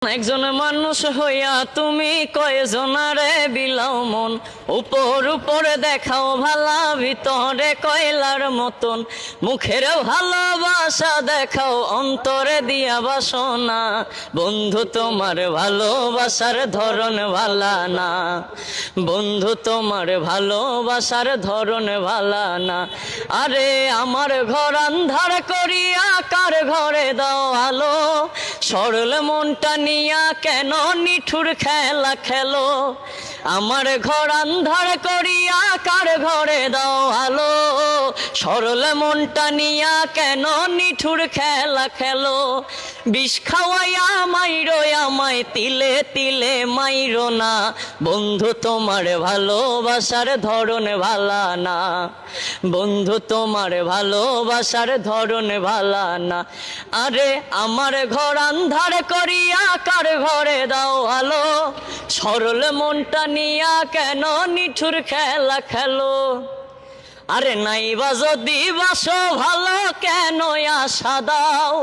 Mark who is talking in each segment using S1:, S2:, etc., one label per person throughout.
S1: একজন মানুষ হইয়া তুমি কয়জনারে বিলাও মন, উপর উপরে দেখাও ভালা, ভিতরে কয়লার মতন। মুখের ভালোবাসা দেখাও, অন্তরে দিয়া বাসনা। বন্ধু তোমার ভালোবাসার ধরন ভালা না, বন্ধু তোমার ভালোবাসার ধরন ভালা না। আরে আমার ঘর আন্ধার করিয়া কার ঘরে দাও আলো, সরল মনটা নিয়া কেন নিঠুর খেলা খেলো। আমার ঘর আন্ধার করিয়া কার ঘরে দাও আলো, সরল মনটা নিয়া কেন নিঠুর খেলা খেলো। বিষ খাওয়াইয়া মাইরো আমায়, তিলে তিলে মাইরো না। বন্ধু তোমার ভালোবাসার ধরন ভালা না, বন্ধু তোমার ভালোবাসার ধরন ভালা না। আরে আমার ঘর আন্ধার করিয়া কার ঘরে দাও আলো, সরল মনটা নিয়া কেন নিঠুর খেলা খেলো। আরে নাইবা যদি বাসো ভালো কেন আশা দাও,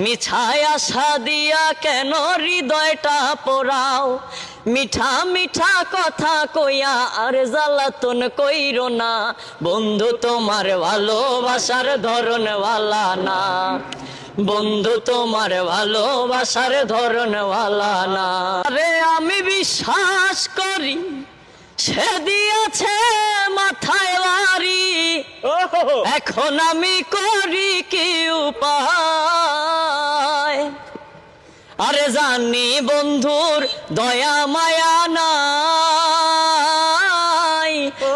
S1: মিছায় আশা দিয়া কেন হৃদয়টা পোড়াও। মিঠা মিঠা কথা কইয়া আর জ্বালাতন কইরো না। বন্ধু তোমার ভালোবাসার ধরন ভালা না, বন্ধু তোমার ভালোবাসার ধরন ভালা না। আরে আমি বিশ্বাস করি সে দিয়েছে মাথায় বাড়ি, এখন আমি করি কি উপায়। আরে জানি বন্ধুর দয়া মায়া নাই, ও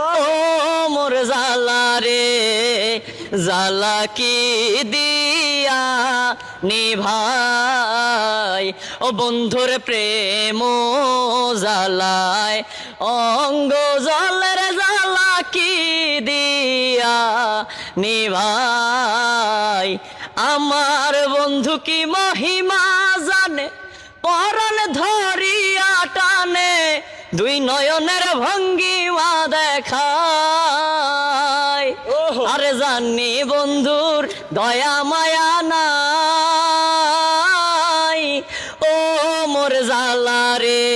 S1: মোর জালা রে জালা কি দিয়া নিভাই। ও বন্ধুর প্রেম জালায় অঙ্গ জলের জালা কি দিয়া নিভাই। আমার বন্ধু কি মহিমা জানে, পরাণ ধরিয়া টানে, দুই নয়নের ভঙ্গিমা দেখায়। আরে জানি বন্ধুর দয়া মায়া নাই, ও মোর জালা রে।